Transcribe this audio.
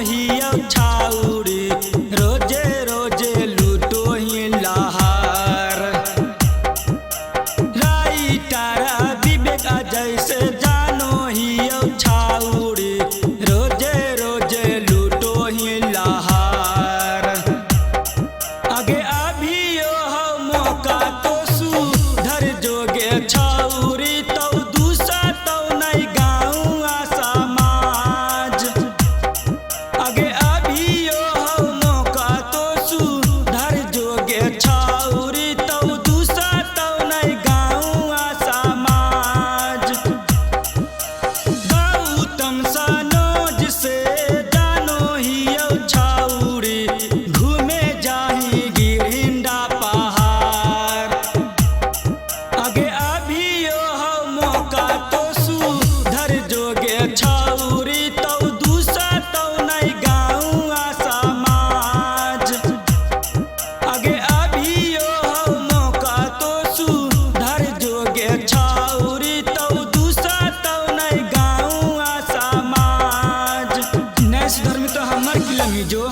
ही छाउरी रोजे रोजे लूटो ही लहार। राइटारा विवेक जैसे जानो ही छाउरी रोजे रोजे लूटो ही लहार। आगे अभी यो मौका तो सुधर जोगे छाउरी तो दूसरा तो नहीं गाँव समाज। आगे अभी यो मौका तो सुधर जोगे छाउरी तो दूसरा तो नहीं गाँव समाज। गौतम सनोज से जानो ही छाउरी घूमे जाही गिरिंडा पहाड़। आगे अभी यो मौका तो सुधर जोगे छाउरी तो दूसरा तो नहीं गाँव समाज। आगे अभी यो मौका तो सुधर जोगे छाउरी तो दूसरा तो नहीं गाँव समाज। नहीं सुधर में तो हमार किलमी जो